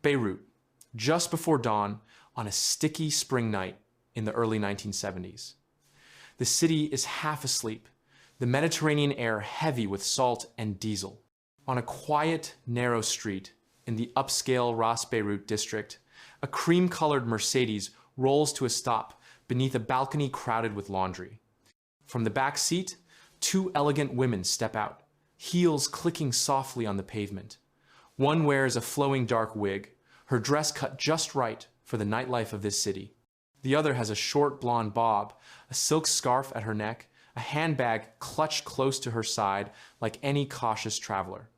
Beirut, just before dawn on a sticky spring night in the early 1970s. The city is half asleep, the Mediterranean air heavy with salt and diesel. On a quiet, narrow street in the upscale Ras Beirut district, a cream-colored Mercedes rolls to a stop beneath a balcony crowded with laundry. From the back seat, two elegant women step out, heels clicking softly on the pavement. One wears a flowing dark wig, her dress cut just right for the nightlife of this city. The other has a short blonde bob, a silk scarf at her neck, a handbag clutched close to her side like any cautious traveler.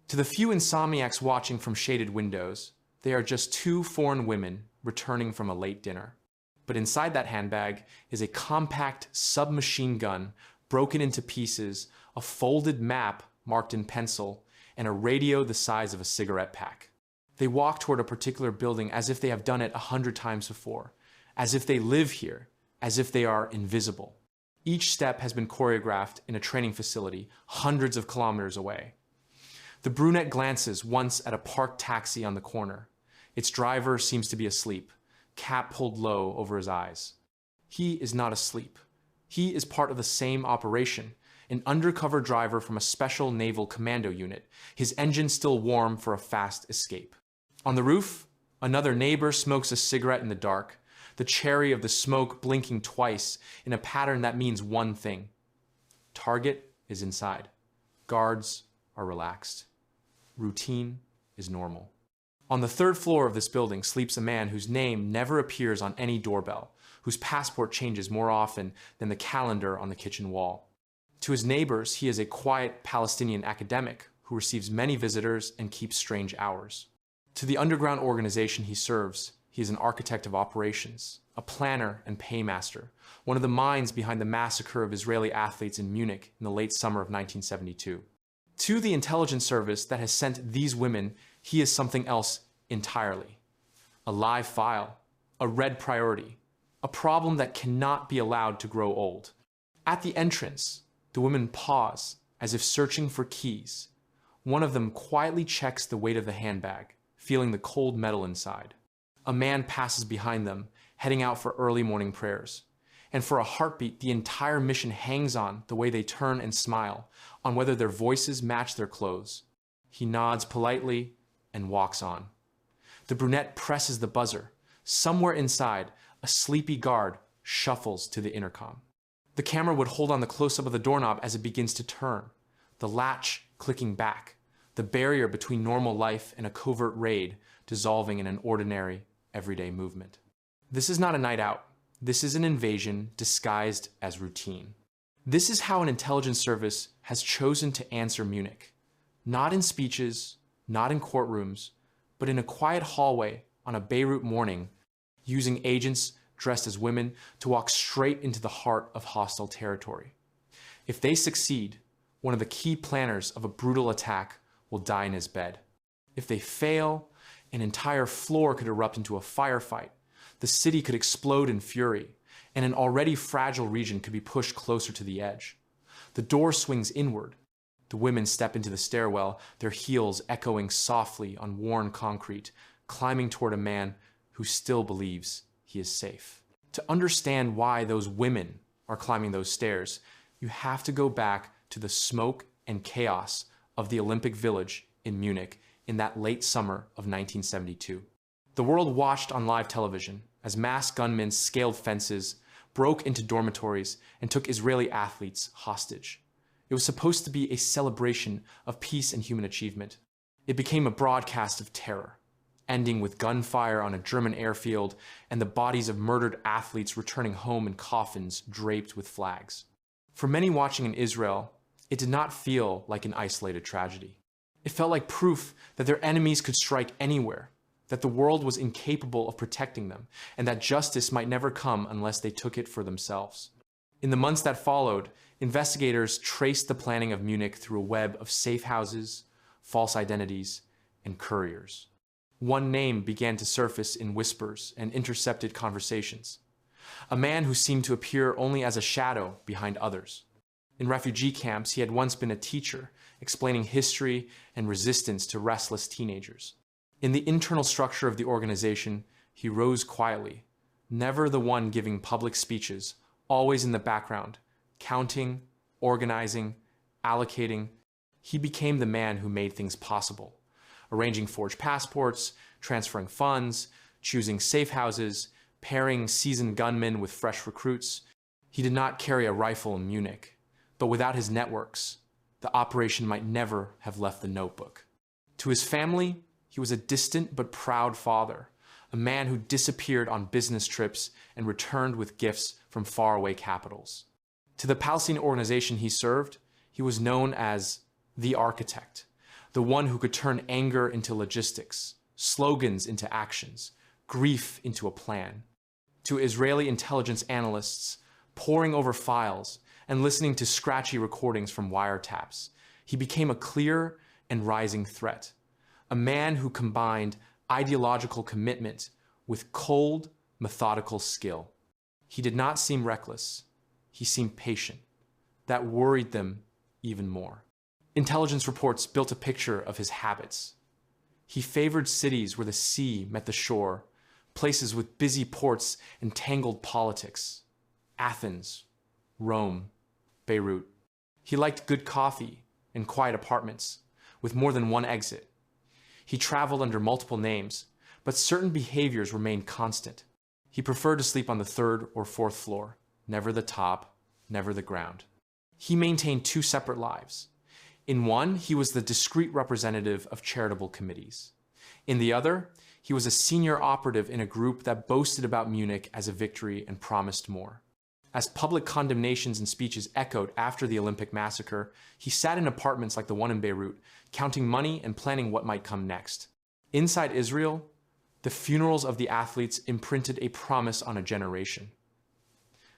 To the few insomniacs watching from shaded windows, they are just two foreign women returning from a late dinner. But inside that handbag is a compact submachine gun broken into pieces, a folded map marked in pencil, and a radio the size of a cigarette pack. They walk toward a particular building as if they have done it 100 times before, as if they live here, as if they are invisible. Each step has been choreographed in a training facility hundreds of kilometers away. The brunette glances once at a parked taxi on the corner. Its driver seems to be asleep, cap pulled low over his eyes. He is not asleep. He is part of the same operation, an undercover driver from a special naval commando unit, his engine still warm for a fast escape. On the roof, another neighbor smokes a cigarette in the dark, the cherry of the smoke blinking twice in a pattern that means one thing. Target is inside. Guards are relaxed. Routine is normal. On the third floor of this building sleeps a man whose name never appears on any doorbell, whose passport changes more often than the calendar on the kitchen wall. To his neighbors, he is a quiet Palestinian academic who receives many visitors and keeps strange hours. To the underground organization he serves, he is an architect of operations, a planner and paymaster, one of the minds behind the massacre of Israeli athletes in Munich in the late summer of 1972. To the intelligence service that has sent these women, he is something else entirely. A live file, a red priority, a problem that cannot be allowed to grow old. At the entrance, the women pause as if searching for keys. One of them quietly checks the weight of the handbag, feeling the cold metal inside. A man passes behind them, heading out for early morning prayers. And for a heartbeat, the entire mission hangs on the way they turn and smile, on whether their voices match their clothes. He nods politely and walks on. The brunette presses the buzzer. Somewhere inside, a sleepy guard shuffles to the intercom. The camera would hold on the close-up of the doorknob as it begins to turn, the latch clicking back, the barrier between normal life and a covert raid dissolving in an ordinary, everyday movement. This is not a night out. This is an invasion disguised as routine. This is how an intelligence service has chosen to answer Munich. Not in speeches, not in courtrooms, but in a quiet hallway on a Beirut morning, using agents dressed as women to walk straight into the heart of hostile territory. If they succeed, one of the key planners of a brutal attack will die in his bed. If they fail, an entire floor could erupt into a firefight. The city could explode in fury, and an already fragile region could be pushed closer to the edge. The door swings inward. The women step into the stairwell, their heels echoing softly on worn concrete, climbing toward a man who still believes he is safe. To understand why those women are climbing those stairs, you have to go back to the smoke and chaos of the Olympic Village in Munich in that late summer of 1972. The world watched on live television as masked gunmen scaled fences, broke into dormitories, and took Israeli athletes hostage. It was supposed to be a celebration of peace and human achievement. It became a broadcast of terror, ending with gunfire on a German airfield and the bodies of murdered athletes returning home in coffins draped with flags. For many watching in Israel, it did not feel like an isolated tragedy. It felt like proof that their enemies could strike anywhere, that the world was incapable of protecting them, and that justice might never come unless they took it for themselves. In the months that followed, investigators traced the planning of Munich through a web of safe houses, false identities, and couriers. One name began to surface in whispers and intercepted conversations. A man who seemed to appear only as a shadow behind others. In refugee camps, he had once been a teacher, explaining history and resistance to restless teenagers. In the internal structure of the organization, he rose quietly, never the one giving public speeches, always in the background, counting, organizing, allocating. He became the man who made things possible, arranging forged passports, transferring funds, choosing safe houses, pairing seasoned gunmen with fresh recruits. He did not carry a rifle in Munich, but without his networks, the operation might never have left the notebook. To his family, he was a distant but proud father, a man who disappeared on business trips and returned with gifts from faraway capitals. To the Palestinian organization he served, he was known as the architect, the one who could turn anger into logistics, slogans into actions, grief into a plan. To Israeli intelligence analysts, poring over files and listening to scratchy recordings from wiretaps, he became a clear and rising threat, a man who combined ideological commitment with cold, methodical skill. He did not seem reckless. He seemed patient. That worried them even more. Intelligence reports built a picture of his habits. He favored cities where the sea met the shore, places with busy ports and tangled politics. Athens, Rome, Beirut. He liked good coffee and quiet apartments with more than one exit. He traveled under multiple names, but certain behaviors remained constant. He preferred to sleep on the third or fourth floor, never the top, never the ground. He maintained two separate lives. In one, he was the discreet representative of charitable committees. In the other, he was a senior operative in a group that boasted about Munich as a victory and promised more. As public condemnations and speeches echoed after the Olympic massacre, he sat in apartments like the one in Beirut, counting money and planning what might come next. Inside Israel, the funerals of the athletes imprinted a promise on a generation.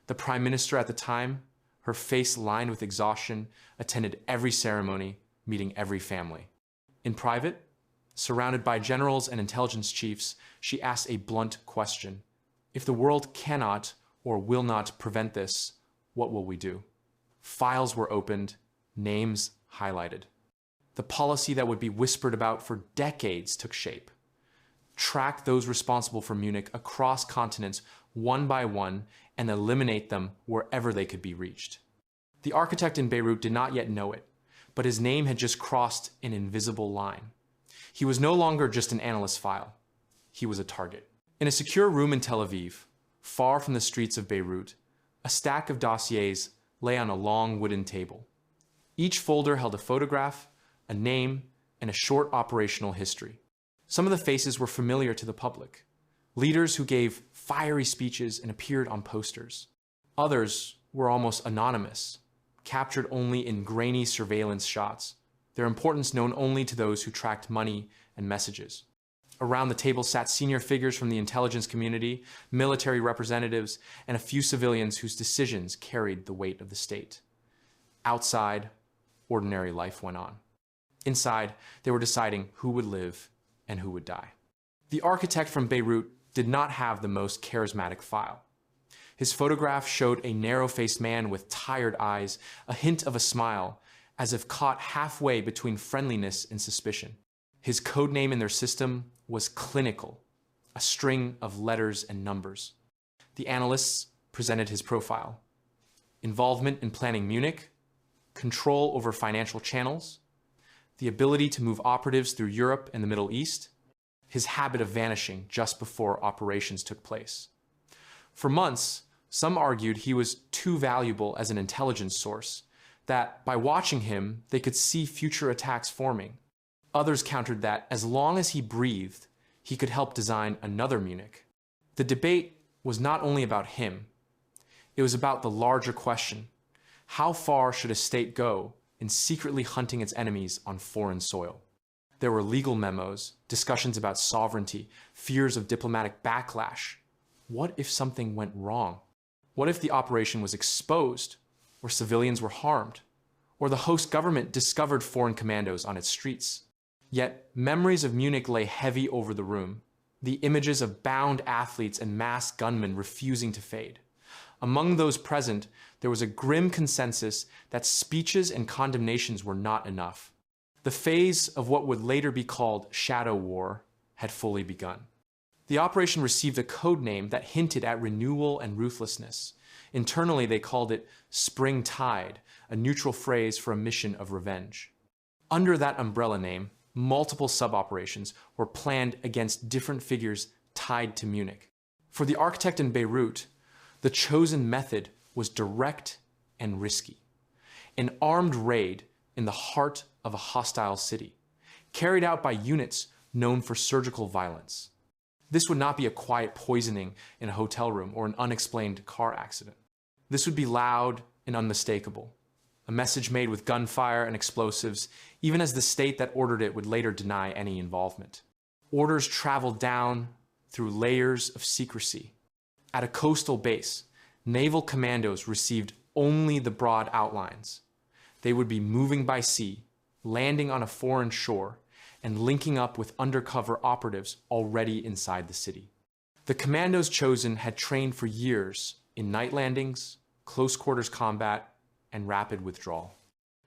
The prime minister at the time, her face lined with exhaustion, attended every ceremony, meeting every family. In private, surrounded by generals and intelligence chiefs, she asked a blunt question. If the world cannot or will not prevent this, what will we do? Files were opened, names highlighted. The policy that would be whispered about for decades took shape. Track those responsible for Munich across continents one by one and eliminate them wherever they could be reached. The architect in Beirut did not yet know it, but his name had just crossed an invisible line. He was no longer just an analyst file. He was a target. In a secure room in Tel Aviv, far from the streets of Beirut, a stack of dossiers lay on a long wooden table. Each folder held a photograph, a name, and a short operational history. Some of the faces were familiar to the public, leaders who gave fiery speeches and appeared on posters. Others were almost anonymous, captured only in grainy surveillance shots, their importance known only to those who tracked money and messages. Around the table sat senior figures from the intelligence community, military representatives, and a few civilians whose decisions carried the weight of the state. Outside, ordinary life went on. Inside, they were deciding who would live and who would die. The architect from Beirut did not have the most charismatic file. His photograph showed a narrow-faced man with tired eyes, a hint of a smile, as if caught halfway between friendliness and suspicion. His code name in their system was clinical, a string of letters and numbers. The analysts presented his profile: involvement in planning Munich, control over financial channels, the ability to move operatives through Europe and the Middle East, his habit of vanishing just before operations took place. For months, some argued he was too valuable as an intelligence source, that by watching him, they could see future attacks forming. Others countered that as long as he breathed, he could help design another Munich. The debate was not only about him. It was about the larger question: how far should a state go in secretly hunting its enemies on foreign soil? There were legal memos, discussions about sovereignty, fears of diplomatic backlash. What if something went wrong? What if the operation was exposed, or civilians were harmed, or the host government discovered foreign commandos on its streets? Yet memories of Munich lay heavy over the room, the images of bound athletes and masked gunmen refusing to fade. Among those present, there was a grim consensus that speeches and condemnations were not enough. The phase of what would later be called shadow war had fully begun. The operation received a code name that hinted at renewal and ruthlessness. Internally, they called it Spring Tide, a neutral phrase for a mission of revenge. Under that umbrella name, multiple sub-operations were planned against different figures tied to Munich. For the architect in Beirut, the chosen method was direct and risky. An armed raid in the heart of a hostile city, carried out by units known for surgical violence. This would not be a quiet poisoning in a hotel room or an unexplained car accident. This would be loud and unmistakable, a message made with gunfire and explosives, even as the state that ordered it would later deny any involvement. Orders traveled down through layers of secrecy. At a coastal base, naval commandos received only the broad outlines. They would be moving by sea, landing on a foreign shore, and linking up with undercover operatives already inside the city. The commandos chosen had trained for years in night landings, close quarters combat, and rapid withdrawal.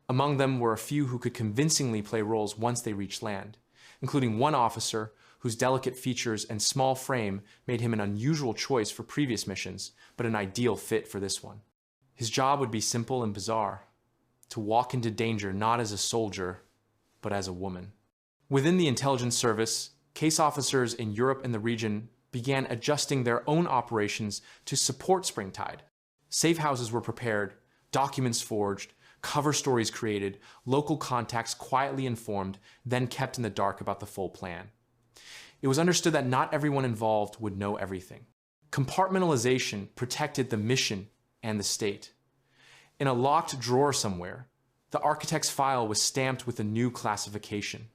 Among them were a few who could convincingly play roles once they reached land, including one officer whose delicate features and small frame made him an unusual choice for previous missions, but an ideal fit for this one. His job would be simple and bizarre: to walk into danger not as a soldier, but as a woman. Within the intelligence service, case officers in Europe and the region began adjusting their own operations to support Springtide. Safe houses were prepared, documents forged, cover stories created, local contacts quietly informed, then kept in the dark about the full plan. It was understood that not everyone involved would know everything. Compartmentalization protected the mission and the state. In a locked drawer somewhere, the architect's file was stamped with a new classification.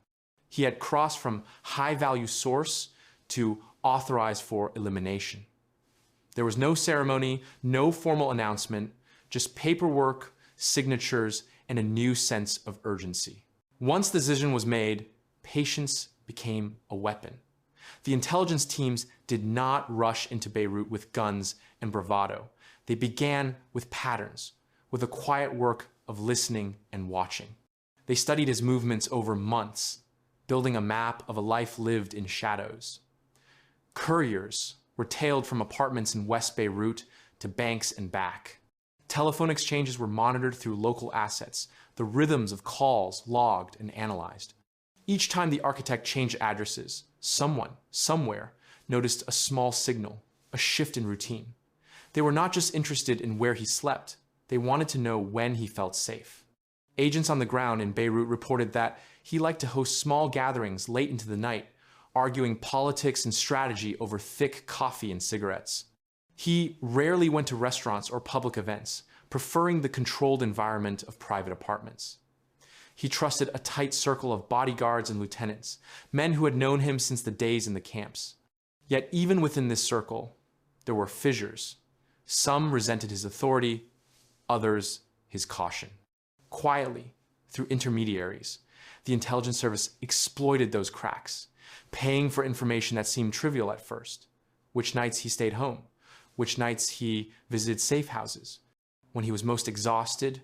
He had crossed from high-value source to authorized for elimination. There was no ceremony, no formal announcement, just paperwork, signatures, and a new sense of urgency. Once the decision was made, patience became a weapon. The intelligence teams did not rush into Beirut with guns and bravado. They began with patterns, with a quiet work of listening and watching. They studied his movements over months, building a map of a life lived in shadows. Couriers were tailed from apartments in West Beirut to banks and back. Telephone exchanges were monitored through local assets, the rhythms of calls logged and analyzed. Each time the architect changed addresses, someone, somewhere, noticed a small signal, a shift in routine. They were not just interested in where he slept, they wanted to know when he felt safe. Agents on the ground in Beirut reported that he liked to host small gatherings late into the night, arguing politics and strategy over thick coffee and cigarettes. He rarely went to restaurants or public events, preferring the controlled environment of private apartments. He trusted a tight circle of bodyguards and lieutenants, men who had known him since the days in the camps. Yet even within this circle, there were fissures. Some resented his authority, others his caution. Quietly, through intermediaries, the intelligence service exploited those cracks, paying for information that seemed trivial at first. Which nights he stayed home, which nights he visited safe houses, when he was most exhausted,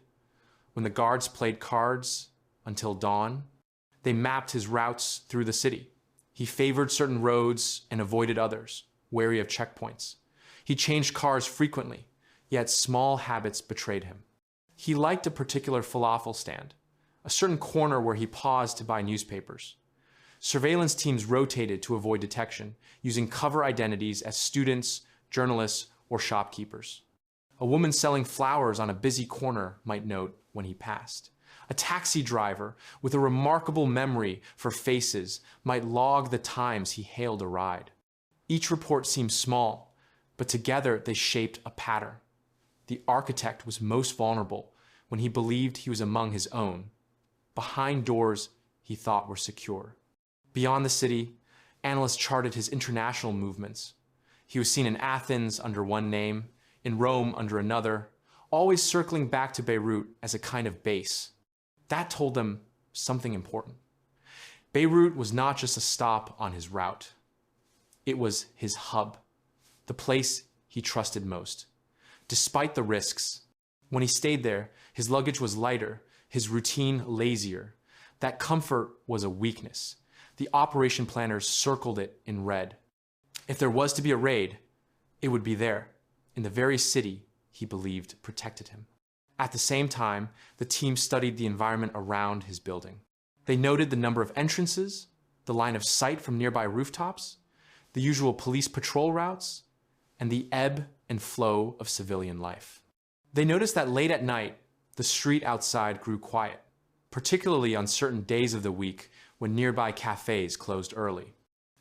when the guards played cards until dawn. They mapped his routes through the city. He favored certain roads and avoided others, wary of checkpoints. He changed cars frequently, yet small habits betrayed him. He liked a particular falafel stand, a certain corner where he paused to buy newspapers. Surveillance teams rotated to avoid detection, using cover identities as students, journalists, or shopkeepers. A woman selling flowers on a busy corner might note when he passed. A taxi driver with a remarkable memory for faces might log the times he hailed a ride. Each report seemed small, but together they shaped a pattern. The architect was most vulnerable when he believed he was among his own, behind doors he thought were secure. Beyond the city, analysts charted his international movements. He was seen in Athens under one name, in Rome under another, always circling back to Beirut as a kind of base. That told them something important. Beirut was not just a stop on his route. It was his hub, the place he trusted most. Despite the risks, when he stayed there, his luggage was lighter, his routine lazier. That comfort was a weakness. The operation planners circled it in red. If there was to be a raid, it would be there, in the very city he believed protected him. At the same time, the team studied the environment around his building. They noted the number of entrances, the line of sight from nearby rooftops, the usual police patrol routes, and the ebb and flow of civilian life. They noticed that late at night, the street outside grew quiet, particularly on certain days of the week when nearby cafes closed early.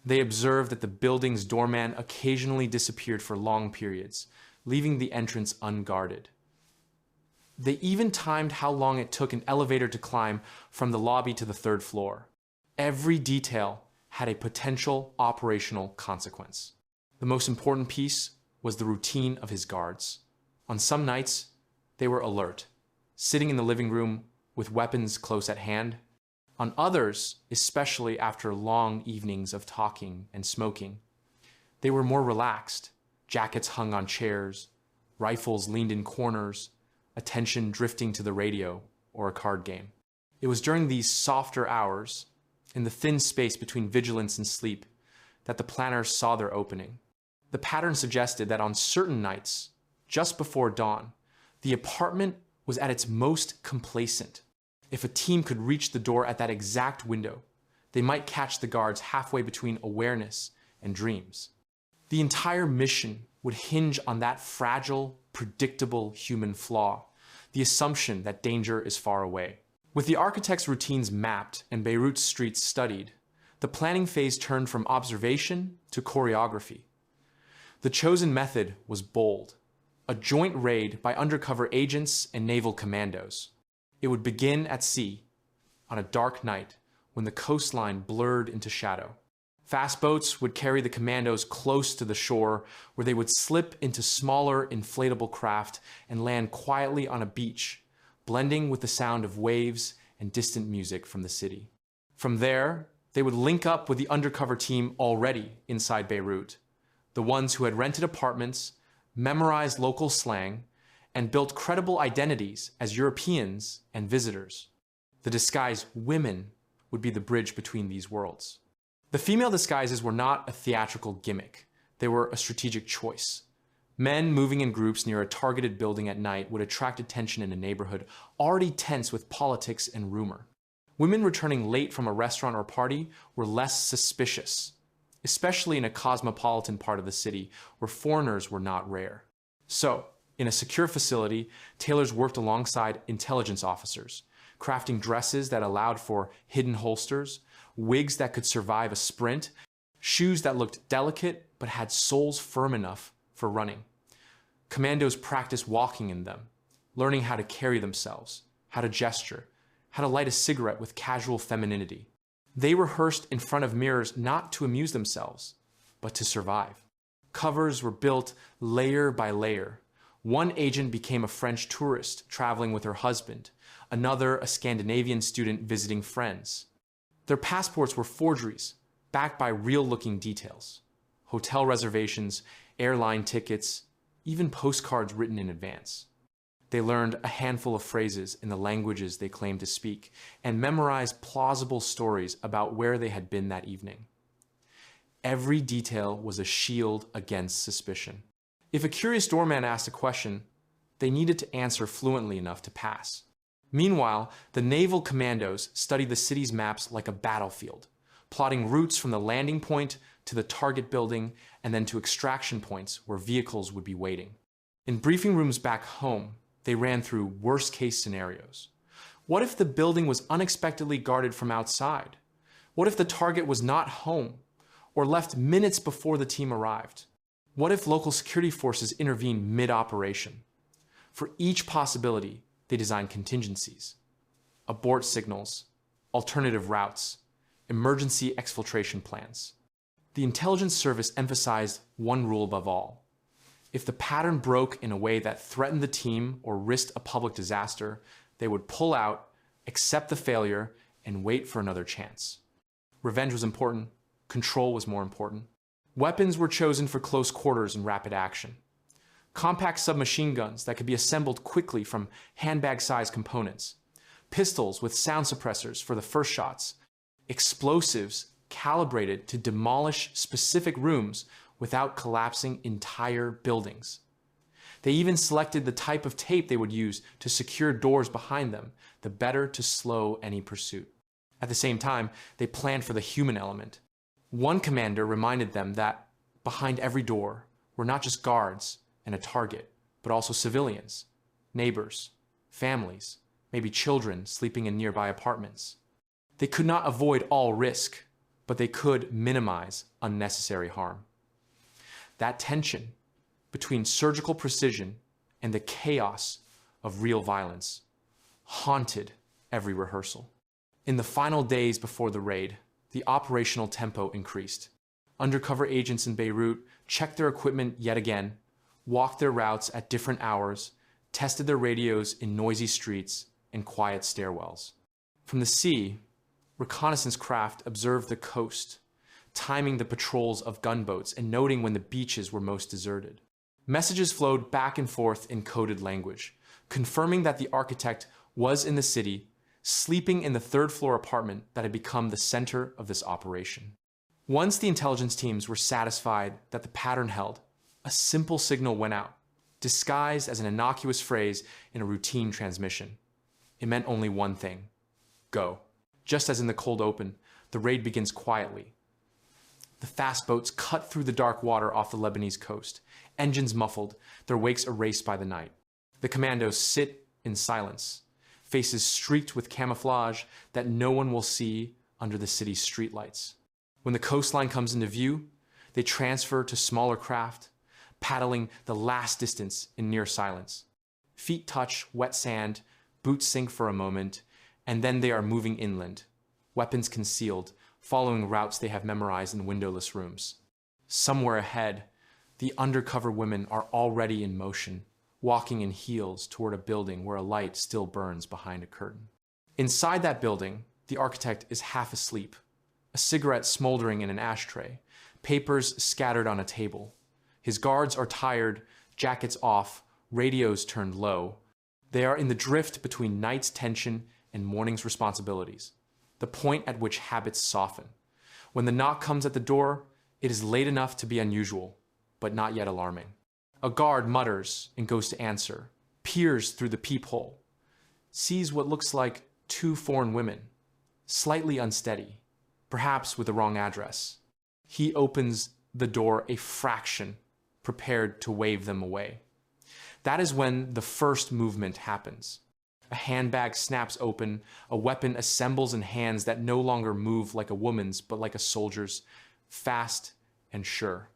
They observed that the building's doorman occasionally disappeared for long periods, leaving the entrance unguarded. They even timed how long it took an elevator to climb from the lobby to the third floor. Every detail had a potential operational consequence. The most important piece was the routine of his guards. On some nights, they were alert, sitting in the living room with weapons close at hand. On others, especially after long evenings of talking and smoking, they were more relaxed, jackets hung on chairs, rifles leaned in corners, attention drifting to the radio or a card game. It was during these softer hours, in the thin space between vigilance and sleep, that the planners saw their opening. The pattern suggested that on certain nights, just before dawn, the apartment was at its most complacent. If a team could reach the door at that exact window, they might catch the guards halfway between awareness and dreams. The entire mission would hinge on that fragile, predictable human flaw, the assumption that danger is far away. With the architect's routines mapped and Beirut's streets studied, the planning phase turned from observation to choreography. The chosen method was bold, a joint raid by undercover agents and naval commandos. It would begin at sea, on a dark night when the coastline blurred into shadow. Fast boats would carry the commandos close to the shore, where they would slip into smaller inflatable craft and land quietly on a beach, blending with the sound of waves and distant music from the city. From there, they would link up with the undercover team already inside Beirut, the ones who had rented apartments, memorized local slang, and built credible identities as Europeans and visitors. The disguised women would be the bridge between these worlds. The female disguises were not a theatrical gimmick. They were a strategic choice. Men moving in groups near a targeted building at night would attract attention in a neighborhood already tense with politics and rumor. Women returning late from a restaurant or party were less suspicious, especially in a cosmopolitan part of the city where foreigners were not rare. So, in a secure facility, tailors worked alongside intelligence officers, crafting dresses that allowed for hidden holsters, wigs that could survive a sprint, shoes that looked delicate but had soles firm enough for running. Commandos practiced walking in them, learning how to carry themselves, how to gesture, how to light a cigarette with casual femininity. They rehearsed in front of mirrors not to amuse themselves, but to survive. Covers were built layer by layer. One agent became a French tourist traveling with her husband, another a Scandinavian student visiting friends. Their passports were forgeries, backed by real-looking details. Hotel reservations, airline tickets, even postcards written in advance. They learned a handful of phrases in the languages they claimed to speak and memorized plausible stories about where they had been that evening. Every detail was a shield against suspicion. If a curious doorman asked a question, they needed to answer fluently enough to pass. Meanwhile, the naval commandos studied the city's maps like a battlefield, plotting routes from the landing point to the target building and then to extraction points where vehicles would be waiting. In briefing rooms back home, they ran through worst-case scenarios. What if the building was unexpectedly guarded from outside? What if the target was not home or left minutes before the team arrived? What if local security forces intervened mid-operation? For each possibility, they designed contingencies, abort signals, alternative routes, emergency exfiltration plans. The intelligence service emphasized one rule above all. If the pattern broke in a way that threatened the team or risked a public disaster, they would pull out, accept the failure, and wait for another chance. Revenge was important. Control was more important. Weapons were chosen for close quarters and rapid action. Compact submachine guns that could be assembled quickly from handbag-sized components. Pistols with sound suppressors for the first shots. Explosives calibrated to demolish specific rooms without collapsing entire buildings. They even selected the type of tape they would use to secure doors behind them, the better to slow any pursuit. At the same time, they planned for the human element. One commander reminded them that behind every door were not just guards and a target, but also civilians, neighbors, families, maybe children sleeping in nearby apartments. They could not avoid all risk, but they could minimize unnecessary harm. That tension between surgical precision and the chaos of real violence haunted every rehearsal. In the final days before the raid, the operational tempo increased. Undercover agents in Beirut checked their equipment yet again, walked their routes at different hours, tested their radios in noisy streets and quiet stairwells. From the sea, reconnaissance craft observed the coast, timing the patrols of gunboats and noting when the beaches were most deserted. Messages flowed back and forth in coded language, confirming that the architect was in the city, sleeping in the third-floor apartment that had become the center of this operation. Once the intelligence teams were satisfied that the pattern held, a simple signal went out, disguised as an innocuous phrase in a routine transmission. It meant only one thing: go. Just as in the cold open, the raid begins quietly. The fast boats cut through the dark water off the Lebanese coast, engines muffled, their wakes erased by the night. The commandos sit in silence, faces streaked with camouflage that no one will see under the city's streetlights. When the coastline comes into view, they transfer to smaller craft, paddling the last distance in near silence. Feet touch wet sand, boots sink for a moment, and then they are moving inland, weapons concealed, following routes they have memorized in windowless rooms. Somewhere ahead, the undercover women are already in motion, walking in heels toward a building where a light still burns behind a curtain. Inside that building, the architect is half asleep, a cigarette smoldering in an ashtray, papers scattered on a table. His guards are tired, jackets off, radios turned low. They are in the drift between night's tension and morning's responsibilities, the point at which habits soften. When the knock comes at the door, it is late enough to be unusual, but not yet alarming. A guard mutters and goes to answer, peers through the peephole, sees what looks like two foreign women, slightly unsteady, perhaps with the wrong address. He opens the door a fraction, prepared to wave them away. That is when the first movement happens. A handbag snaps open, a weapon assembles in hands that no longer move like a woman's but like a soldier's, fast and sure.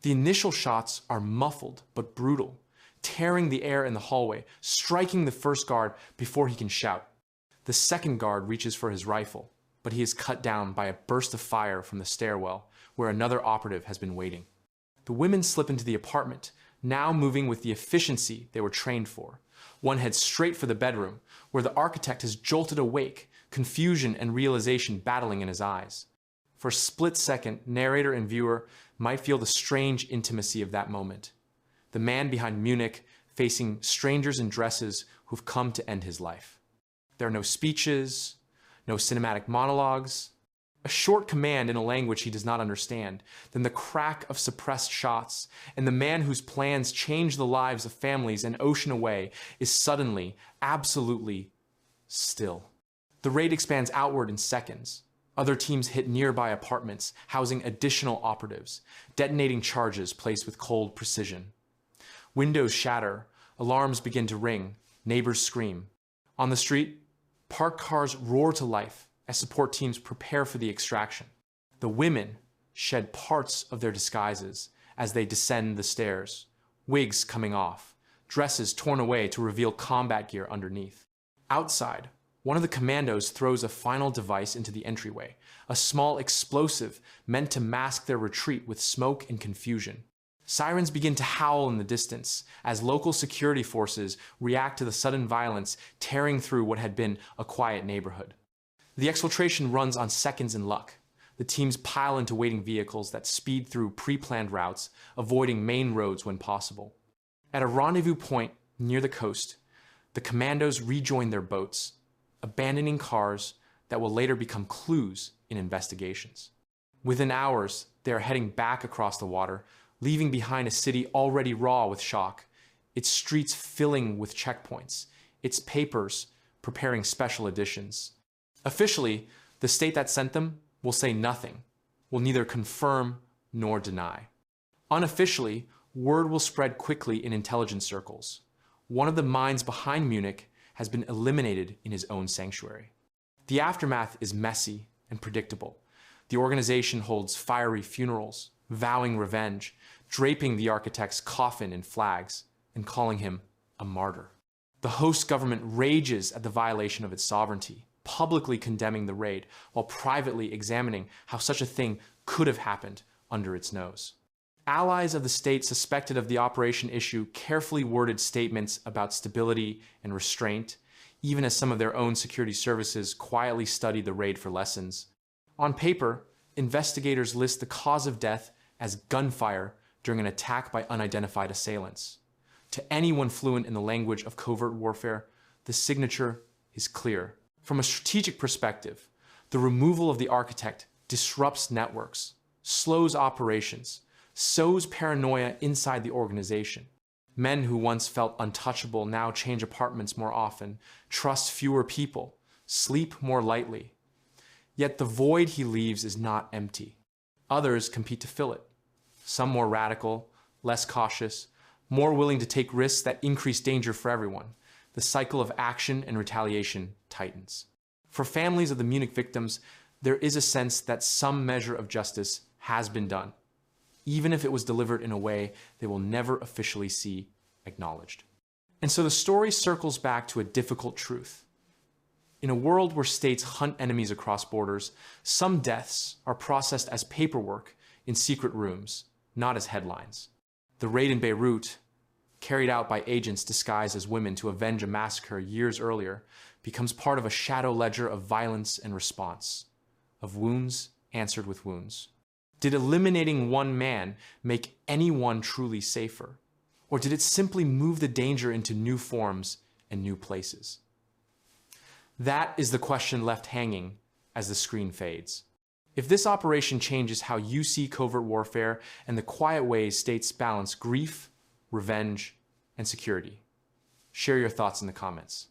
The initial shots are muffled but brutal, tearing the air in the hallway, striking the first guard before he can shout. The second guard reaches for his rifle, but he is cut down by a burst of fire from the stairwell where another operative has been waiting. The women slip into the apartment, now moving with the efficiency they were trained for. One heads straight for the bedroom, where the architect has jolted awake, confusion and realization battling in his eyes. For a split second, narrator and viewer might feel the strange intimacy of that moment. The man behind Munich facing strangers in dresses who've come to end his life. There are no speeches, no cinematic monologues, a short command in a language he does not understand, then the crack of suppressed shots, and the man whose plans change the lives of families an ocean away is suddenly, absolutely still. The raid expands outward in seconds. Other teams hit nearby apartments, housing additional operatives, detonating charges placed with cold precision. Windows shatter, alarms begin to ring, neighbors scream. On the street, parked cars roar to life as support teams prepare for the extraction. The women shed parts of their disguises as they descend the stairs, wigs coming off, dresses torn away to reveal combat gear underneath. Outside, one of the commandos throws a final device into the entryway, a small explosive meant to mask their retreat with smoke and confusion. Sirens begin to howl in the distance as local security forces react to the sudden violence tearing through what had been a quiet neighborhood. The exfiltration runs on seconds and luck. The teams pile into waiting vehicles that speed through pre-planned routes, avoiding main roads when possible. At a rendezvous point near the coast, the commandos rejoin their boats, abandoning cars that will later become clues in investigations. Within hours, they are heading back across the water, leaving behind a city already raw with shock, its streets filling with checkpoints, its papers preparing special editions. Officially, the state that sent them will say nothing, will neither confirm nor deny. Unofficially, word will spread quickly in intelligence circles. One of the minds behind Munich has been eliminated in his own sanctuary. The aftermath is messy and predictable. The organization holds fiery funerals, vowing revenge, draping the architect's coffin in flags, and calling him a martyr. The host government rages at the violation of its sovereignty, publicly condemning the raid, while privately examining how such a thing could have happened under its nose. Allies of the state suspected of the operation issue carefully worded statements about stability and restraint, even as some of their own security services quietly studied the raid for lessons. On paper, investigators list the cause of death as gunfire during an attack by unidentified assailants. To anyone fluent in the language of covert warfare, the signature is clear. From a strategic perspective, the removal of the architect disrupts networks, slows operations, sows paranoia inside the organization. Men who once felt untouchable now change apartments more often, trust fewer people, sleep more lightly. Yet the void he leaves is not empty. Others compete to fill it. Some more radical, less cautious, more willing to take risks that increase danger for everyone. The cycle of action and retaliation tightens. For families of the Munich victims, there is a sense that some measure of justice has been done, even if it was delivered in a way they will never officially see acknowledged. And so the story circles back to a difficult truth. In a world where states hunt enemies across borders, some deaths are processed as paperwork in secret rooms, not as headlines. The raid in Beirut, carried out by agents disguised as women to avenge a massacre years earlier, becomes part of a shadow ledger of violence and response, of wounds answered with wounds. Did eliminating one man make anyone truly safer? Or did it simply move the danger into new forms and new places? That is the question left hanging as the screen fades. If this operation changes how you see covert warfare and the quiet ways states balance grief, revenge, and security, share your thoughts in the comments.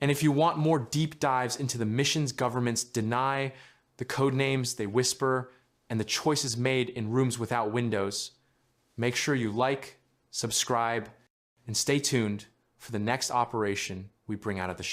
And if you want more deep dives into the missions governments deny, the code names they whisper, and the choices made in rooms without windows, make sure you like, subscribe, and stay tuned for the next operation we bring out of the